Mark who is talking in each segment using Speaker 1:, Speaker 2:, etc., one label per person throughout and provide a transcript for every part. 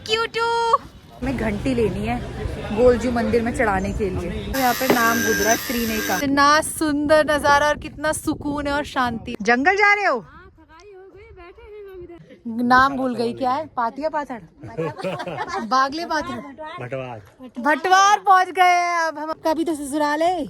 Speaker 1: क्यूटू। हमें घंटी लेनी है गोलजू मंदिर में चढ़ाने के लिए। यहाँ पे नाम गुजरा त्रीने का। इतना सुंदर नजारा और कितना सुकून है और शांति। जंगल जा रहे हो? नाम भूल गई, क्या है? पातिया पाथड़, बागले पाथड़, भटवार पहुंच गए हैं अब हम। कभी तो ससुराल है।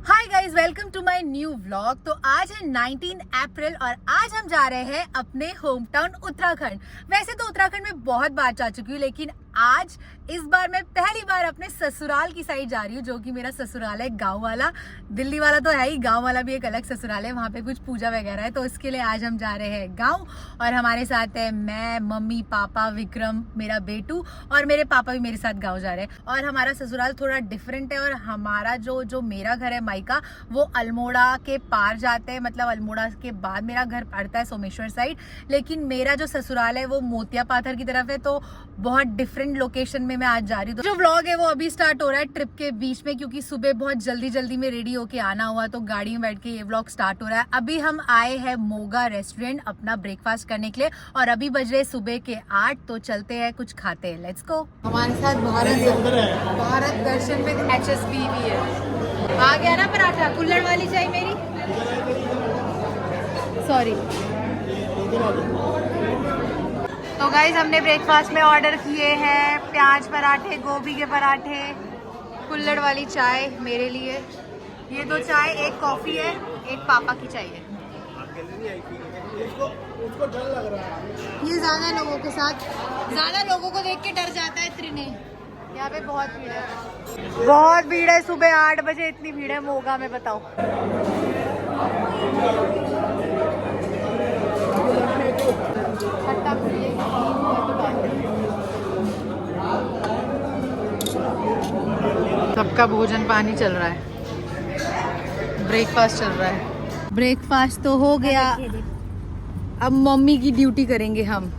Speaker 1: Hi guys, welcome to my new vlog. तो आज है 19 अप्रैल और आज हम जा रहे हैं अपने होम टाउन उत्तराखंड। वैसे तो उत्तराखंड में बहुत बार जा चुकी हूँ, लेकिन आज इस बार मैं पहली बार अपने ससुराल की साइड जा रही हूँ, जो कि मेरा ससुराल है गांव वाला। दिल्ली वाला तो है ही, गांव वाला भी एक अलग ससुराल है, वहाँ पे कुछ पूजा वगैरह है। तो इसके लिए आज हम जा रहे हैं गांव और हमारे साथ है मैं, मम्मी, पापा, विक्रम, मेरा बेटू और मेरे पापा भी मेरे साथ गाँव जा रहे हैं। और हमारा ससुराल थोड़ा डिफरेंट है और हमारा जो मेरा घर है मायका, वो अल्मोड़ा के पार जाते हैं, मतलब अल्मोड़ा के बाद मेरा घर पड़ता है सोमेश्वर साइड। लेकिन मेरा जो ससुराल है वो मोतिया पाथर की तरफ है, तो बहुत डिफरेंट लोकेशन में मैं आज जा रही हूँ। तो जो व्लॉग है वो अभी स्टार्ट हो रहा है ट्रिप के बीच में, क्योंकि सुबह बहुत जल्दी में रेडी होके आना हुआ, तो गाड़ी में बैठ के ये व्लॉग स्टार्ट हो रहा है। अभी हम आए हैं मोगा रेस्टोरेंट अपना ब्रेकफास्ट करने के लिए और अभी बज रहे सुबह के 8, तो चलते हैं कुछ खाते हैं। Let's go. हमारे साथ भारत दर्शन विद HSB भी है। आ गया ना पराठा? कुल्हड़ वाली चाहिए मेरी, सॉरी। तो गाइज हमने ब्रेकफास्ट में ऑर्डर किए हैं प्याज पराठे, गोभी के पराठे, कुल्हड़ वाली चाय मेरे लिए, ये 2 चाय, एक कॉफी है, एक पापा की चाहिए। उसको डर लग रहा है ये ज्यादा लोगों के साथ, ज्यादा लोगों को देख के डर जाता है त्रिने। यहाँ पे बहुत भीड़ है, बहुत भीड़ है। सुबह 8 बजे इतनी भीड़ है मोगा में, बताओ। सबका भोजन पानी चल रहा है, ब्रेकफास्ट चल रहा है। ब्रेकफास्ट तो हो गया, अब मम्मी की ड्यूटी करेंगे हम,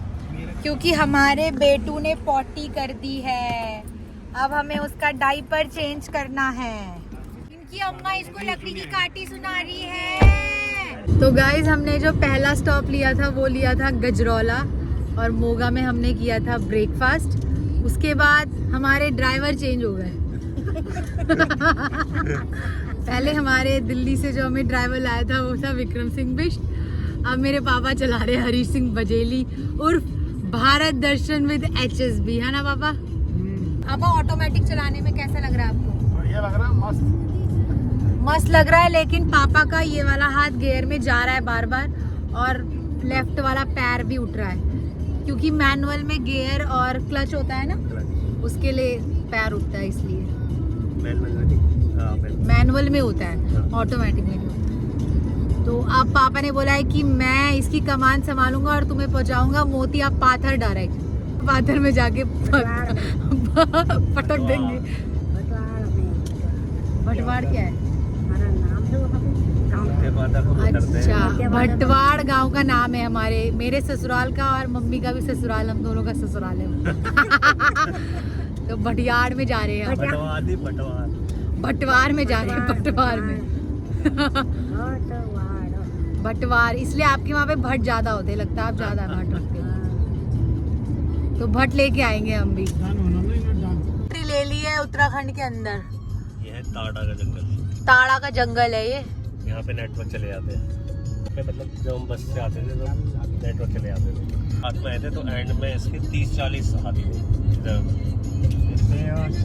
Speaker 1: क्योंकि हमारे बेटू ने पॉटी कर दी है। अब हमें उसका डायपर चेंज करना है। इनकी अम्मा इसको लकड़ी की काटी सुना रही है। तो गाइज हमने जो पहला स्टॉप लिया था वो लिया था गजरौला और मोगा में हमने किया था ब्रेकफास्ट। उसके बाद हमारे ड्राइवर चेंज हो गए। पहले हमारे दिल्ली से जो हमें ड्राइवर लाया था वो था विक्रम सिंह बिष्ट। अब मेरे पापा चला रहे हरीश सिंह बजेली उर्फ भारत दर्शन विद HSB, है ना पापा? पापा ऑटोमेटिक चलाने में कैसा लग रहा है आपको? बढ़िया लग रहा है, मस्त लग रहा है। लेकिन पापा का ये वाला हाथ गियर में जा रहा है बार बार और लेफ्ट वाला पैर भी उठ रहा है, क्योंकि मैनुअल में गियर और क्लच होता है ना, उसके लिए पैर उठता है, इसलिए मैनुअल में होता है, ऑटोमेटिक में नहीं होता। तो अब पापा ने बोला है कि मैं इसकी कमान संभालूंगा और तुम्हें पहुंचाऊंगा मोतिया पाथर डायरेक्ट। पाथर में जाके पटक देंगे। भटवाड़ क्या है? अच्छा, भटवाड़ गांव का नाम है हमारे, मेरे ससुराल का और मम्मी का भी ससुराल, हम दोनों का ससुराल है। तो भटियाड़ में जा रहे हैं, भटवार में जा रहे हैं, भटवार में। भटवार इसलिए आपके वहाँ पे भट ज्यादा होते, लगता है आप ज्यादा भट रखते हो, तो भट लेके आएंगे हम भी। ले ली है उत्तराखंड के अंदर, ये है ताड़ा का जंगल। ताड़ा का जंगल है ये, यहाँ पे नेटवर्क चले जाते हैं। मतलब जब हम बस से आते थे तो नेटवर्क चले जाते थे। हाथ में आए थे तो एंड में इसके 30-40 हाथी थे,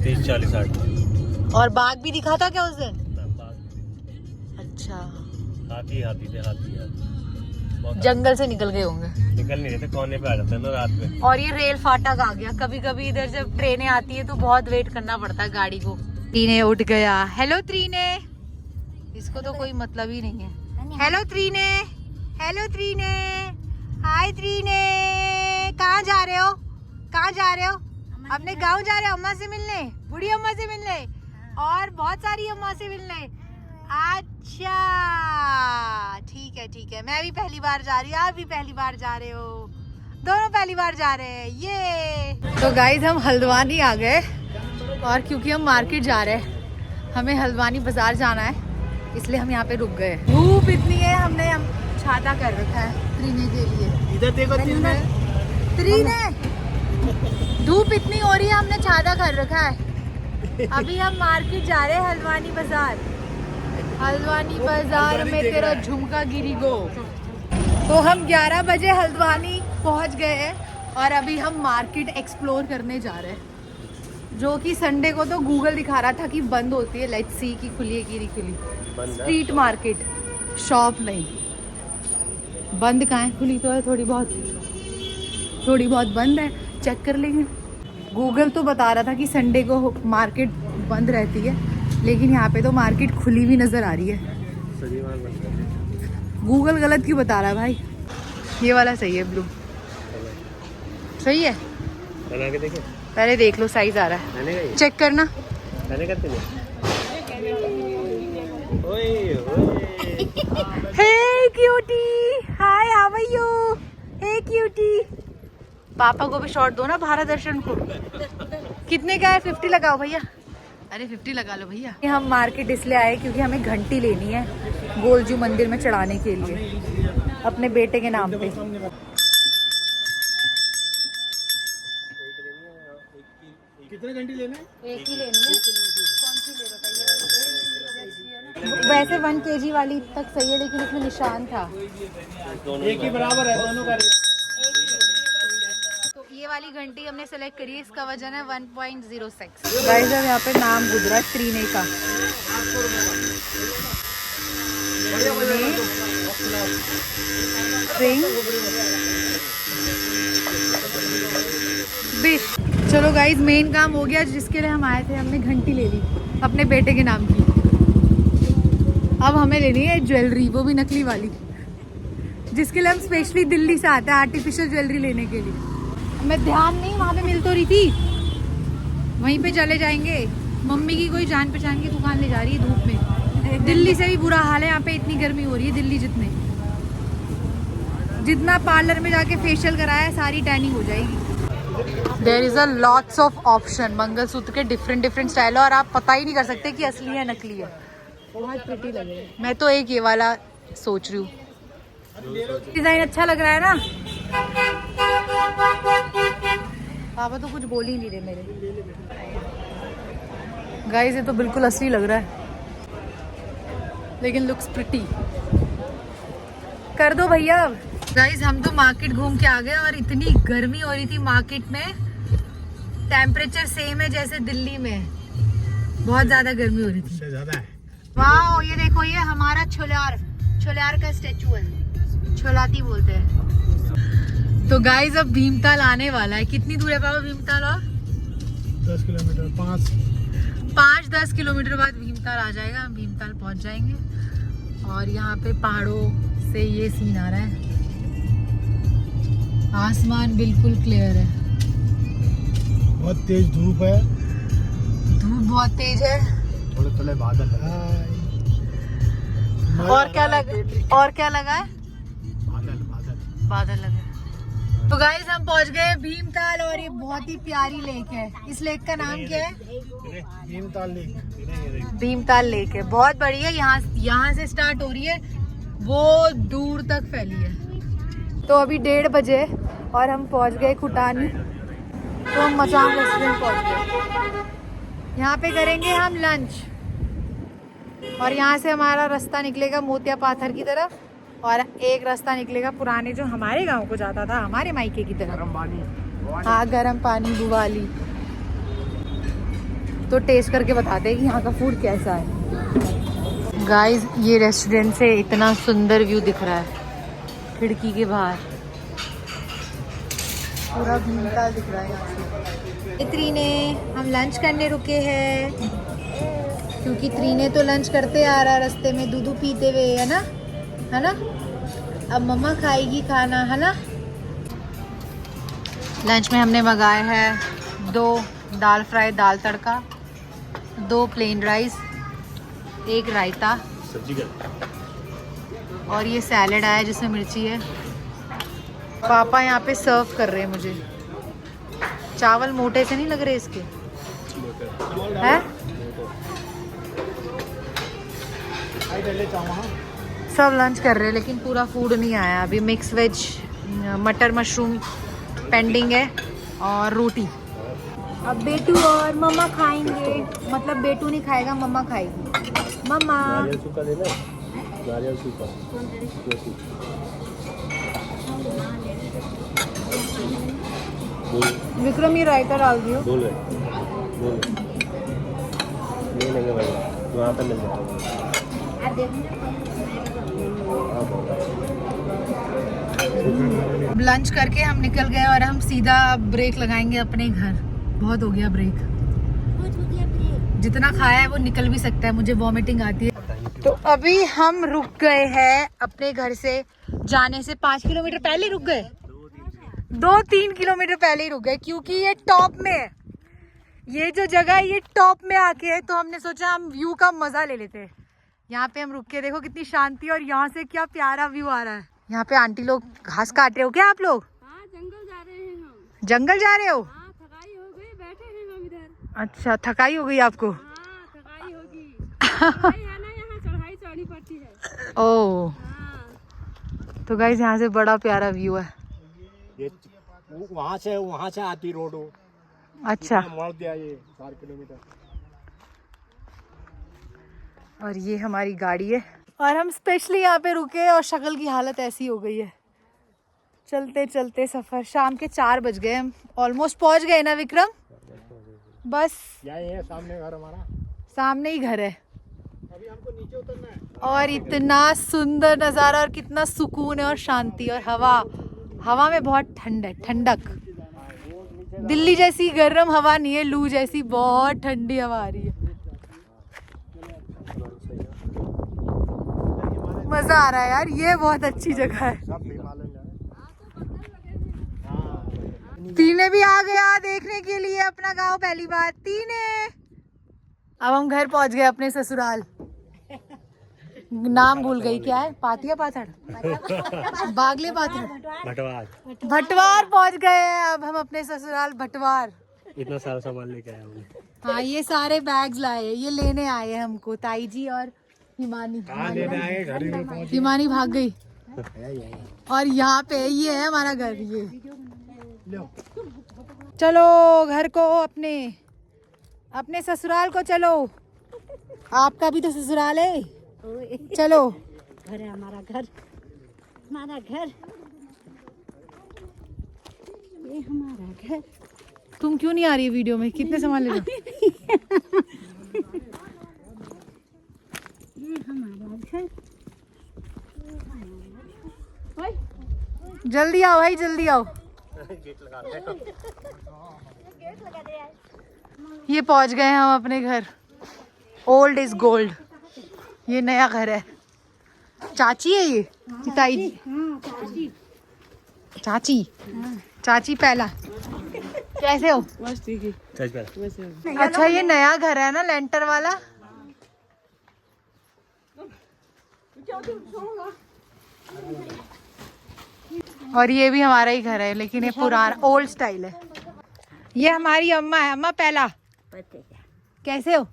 Speaker 1: 30-40 हाथी। और बाघ भी दिखा था क्या उस दिन? अच्छा, हाथी थे। जंगल से निकल गए होंगे, निकल नहीं रहे थे, कोने पे आ जाते हैं ना रात में। और ये रेल फाटक आ गया। कभी कभी इधर जब ट्रेनें आती है तो बहुत वेट करना पड़ता है गाड़ी को। त्रीने उठ गया। हेलो त्रीने, इसको तो कोई मतलब ही नहीं है। हेलो त्रीने, हेलो त्रीने, हाय त्रीने। कहाँ जा रहे हो? कहाँ जा रहे हो? अपने गांव जा रहे हो अम्मा से मिलने, बूढ़ी अम्मा से मिलने और बहुत सारी अम्मा से मिलने। अच्छा ठीक है, मैं भी पहली बार जा रही हूँ, आप भी पहली बार जा रहे हो, दोनों पहली बार जा रहे हैं। ये तो गाइज हम हल्द्वानी आ गए और क्योंकि हम मार्केट जा रहे हैं, हमें हल्द्वानी बाजार जाना है, इसलिए हम यहाँ पे रुक गए। धूप इतनी है, हमने छाता कर रखा है त्रीने के लिए। इधर देखो त्रीने, धूप इतनी हो रही है, हमने छाता कर रखा है। अभी हम मार्केट जा रहे हैं, हल्द्वानी बाजार। हल्द्वानी बाजार में तेरा झुमका गिरी गो। तो हम 11 बजे हल्द्वानी पहुंच गए हैं और अभी हम मार्केट एक्सप्लोर करने जा रहे हैं, जो कि संडे को तो गूगल दिखा रहा था कि बंद होती है। लेट्स सी कि खुली है कि नहीं खुली। स्ट्रीट मार्केट, शॉप नहीं, बंद कहाँ है? खुली तो है, थोड़ी बहुत बंद है। चेक कर लेंगे। गूगल तो बता रहा था कि संडे को मार्केट बंद रहती है, लेकिन यहाँ पे तो मार्केट खुली भी नजर आ रही है। गूगल गलत क्यों बता रहा है भाई? ये वाला सही है, ब्लू सही है।
Speaker 2: बना के देखें,
Speaker 1: पहले देख लो, साइज आ रहा है, चेक करना। Hey cutie, hi, how are you? Hey cutie. पापा को भी शॉट दो ना भारत दर्शन को। कितने का है? 50 लगाओ भैया। अरे 50 लगा लो भैया। हम मार्केट इसलिए आए क्योंकि हमें घंटी लेनी है गोलजू मंदिर में चढ़ाने के लिए, अपने बेटे के नाम पे।
Speaker 2: कितने घंटी लेने?
Speaker 1: एक ही लेनी है। कौन सी ले बताइए? वैसे 1 kg वाली तक सही है, लेकिन इसमें निशान था।
Speaker 2: एक ही बराबर है दोनों का।
Speaker 1: तो ये वाली घंटी हमने सेलेक्ट करी है, इसका वजन है 1.06। गाइस अब यहाँ पे नाम गुजरा त्रीने का। चलो गाइस, मेन काम हो गया जिसके लिए हम आए थे। हमने घंटी ले ली अपने बेटे के नाम की। अब हमें लेनी है ज्वेलरी, वो भी नकली वाली, जिसके लिए हम स्पेशली दिल्ली से आते हैं आर्टिफिशियल ज्वेलरी लेने के लिए। मैं ध्यान नहीं, वहाँ पे मिल तो रही थी, वहीं पे चले जाएंगे। मम्मी की कोई जान पहचान की दुकान ले जा रही है धूप में। दिल्ली से भी बुरा हाल है, यहाँ पे इतनी गर्मी हो रही है। दिल्ली जितना पार्लर में जाके फेशियल कराया है, सारी टैनिंग हो जाएगी। There is a lots of option mangalsutra के, डिफरेंट स्टाइल, और आप पता ही नहीं कर सकते कि असली है नकली है। बहुत प्रिटी लग रही है। मैं तो एक ये वाला सोच रही हूँ, डिजाइन अच्छा लग रहा है ना। पापा तो कुछ बोल ही नहीं रहे मेरे। गाइस ये तो बिल्कुल असली लग रहा है, लेकिन लुक्स प्रिटी। कर दो भैया। गाइस हम तो मार्केट घूम के आ गए और इतनी गर्मी हो रही थी मार्केट में। टेम्परेचर सेम है जैसे दिल्ली में, बहुत ज्यादा गर्मी हो रही थी।
Speaker 2: ज्यादा है।
Speaker 1: वाह, ये देखो, ये हमारा छोलार का स्टेचू है, छोलाती बोलते हैं। तो गाइस अब भीमताल आने वाला है। कितनी दूर है पापा भीमताल? और
Speaker 2: 10 किलोमीटर,
Speaker 1: 5-10 किलोमीटर बाद भीमताल आ जाएगा। हम भीमताल पहुंच जाएंगे और यहाँ पे पहाड़ों से ये सीन आ रहा है। आसमान बिल्कुल क्लियर है,
Speaker 2: बहुत तेज धूप है।
Speaker 1: धूप बहुत तेज है,
Speaker 2: थोड़े बादल है।
Speaker 1: और क्या लगा है? बादल लगा है। तो गाइस हम पहुंच गए भीमताल, और ये बहुत ही प्यारी लेक है। इस लेक का नाम क्या है? भीमताल लेक है। बहुत बड़ी है, यहाँ से स्टार्ट हो रही है, वो दूर तक फैली है। तो अभी 1:30 बजे और हम पहुंच गए खुटानी। तो हम मचान रेस्टोरेंट पहुंच गए। यहाँ पे करेंगे हम लंच, और यहाँ से हमारा रास्ता निकलेगा मोतिया पाथर की तरफ, और एक रास्ता निकलेगा पुराने जो हमारे गांव को जाता था, हमारे मायके की तरफ। हाँ, गर्म पानी बुवाली। तो टेस्ट करके बताते हैं कि यहाँ का फूड कैसा है। गाइस ये रेस्टोरेंट से इतना सुंदर व्यू दिख रहा है खिड़की के बाहर, पूरा भीमताल दिख रहा है यहाँ से। त्रीने हम लंच करने रुके हैं, क्योंकि त्रीने तो लंच करते आ रहा है रास्ते में, दूध पीते हुए, है ना। अब मम्मा खाएगी खाना, है ना। लंच में हमने मंगाए हैं 2 दाल फ्राई, दाल तड़का, 2 प्लेन राइस, 1 रायता, और ये सैलेड आया जिसमें मिर्ची है। पापा यहाँ पे सर्व कर रहे हैं मुझे। चावल मोटे से नहीं लग रहे इसके, हैं? सब लंच कर रहे हैं, लेकिन पूरा फूड नहीं आया अभी। मिक्स वेज, मटर मशरूम पेंडिंग है और रोटी। अब बेटू और मम्मा खाएंगे, मतलब बेटू नहीं खाएगा, मम्मा खाएगी। मम्मा
Speaker 2: नारियल सूखा लेना, नारियल सूखा।
Speaker 1: विक्रम ये रायता डाल दियो।
Speaker 2: बोल ले लेंगे भाई, वहाँ पे मिल जाएगा।
Speaker 1: लंच करके हम निकल गए और हम सीधा ब्रेक लगाएंगे अपने घर। बहुत हो गया ब्रेक, जितना खाया है वो निकल भी सकता है, मुझे वॉमिटिंग आती है। तो अभी हम रुक गए हैं अपने घर से जाने से 5 किलोमीटर पहले रुक गए, 2-3 किलोमीटर पहले ही रुक गए, क्योंकि ये टॉप में है। ये जो जगह है ये टॉप में आके है, तो हमने सोचा हम व्यू का मजा ले लेते हैं। यहाँ पे हम रुक के देखो कितनी शांति, और यहाँ से क्या प्यारा व्यू आ रहा है। यहाँ पे आंटी लोग घास काट रहे हो क्या आप लोग?
Speaker 3: हाँ, जंगल जा रहे हैं हम।
Speaker 1: जंगल जा रहे हो?
Speaker 3: हाँ, थकाई हो गई, बैठे हैं हम इधर।
Speaker 1: अच्छा, थकाई हो गई आपको?
Speaker 3: हाँ, थकाई होगी। चढ़ाई है ना, यहाँ चढ़ाई चढ़नी पड़ती है।
Speaker 1: ओह,
Speaker 3: हाँ।
Speaker 1: तो गाइस यहाँ से बड़ा प्यारा व्यू है।
Speaker 2: ये वहाँ से आती रोड हो।
Speaker 1: अच्छा,
Speaker 2: मोड़ दिया ये 4 किलोमीटर।
Speaker 1: और ये हमारी गाड़ी है और हम स्पेशली यहाँ पे रुके और शक्ल की हालत ऐसी हो गई है। चलते चलते सफर, शाम के 4 बज गए, हम ऑलमोस्ट पहुँच गए ना विक्रम? बस
Speaker 2: यही है सामने घर हमारा,
Speaker 1: सामने ही घर है।
Speaker 2: अभी हमको नीचे उतरना है।
Speaker 1: और इतना सुंदर नज़ारा और कितना सुकून है और शांति, और हवा में बहुत ठंड है, ठंडक। दिल्ली जैसी गर्म हवा नहीं है, लू जैसी बहुत ठंडी हवा आ रही है। मजा आ रहा है यार, ये बहुत अच्छी जगह है। तीने भी आ गया देखने के लिए अपना गांव पहली बार। तीने, अब हम घर पहुंच गए अपने ससुराल। नाम भूल गई, क्या है? पातिया पाथड़, बागले पाथड़, भटवार पहुंच गए हैं अब हम अपने ससुराल भटवार।
Speaker 2: इतना सारा सामान लेके आया हूँ।
Speaker 1: हाँ, ये सारे बैग्स लाए, ये लेने आए हैं हमको ताई जी और हिमानी। हिमानी भाग गई। और यहाँ पे ये है हमारा घर, ये चलो घर को, अपने ससुराल को चलो। आपका भी तो ससुराल है, चलो।
Speaker 3: घर है हमारा, घर हमारा घर, ये हमारा घर।
Speaker 1: तुम क्यों नहीं आ रही है वीडियो में? कितने सामान ले रहे
Speaker 3: ये हमारा घर।
Speaker 1: जल्दी आओ भाई, जल्दी आओ। ये पहुंच गए हम अपने घर। ओल्ड इज गोल्ड, ये नया घर है। चाची है ये? ताई जी?
Speaker 3: हाँ, चाची।
Speaker 1: चाची, चाची पहला। कैसे हो?
Speaker 3: बस ठीक है।
Speaker 1: अच्छा, ये नया घर है ना, लेंटर वाला? और ये भी हमारा ही घर है, लेकिन ये पुराना ओल्ड स्टाइल है। ये हमारी अम्मा है। अम्मा पहला, कैसे हो?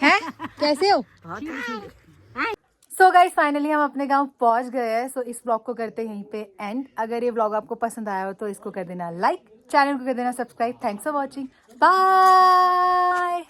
Speaker 1: हैं? कैसे हो? सो गाइस, फाइनली हम अपने गांव पहुंच गए हैं। सो इस ब्लॉग को करते हैं यहीं पे एंड। अगर ये ब्लॉग आपको पसंद आया हो तो इसको कर देना लाइक, चैनल को कर देना subscribe. Thanks for watching, bye.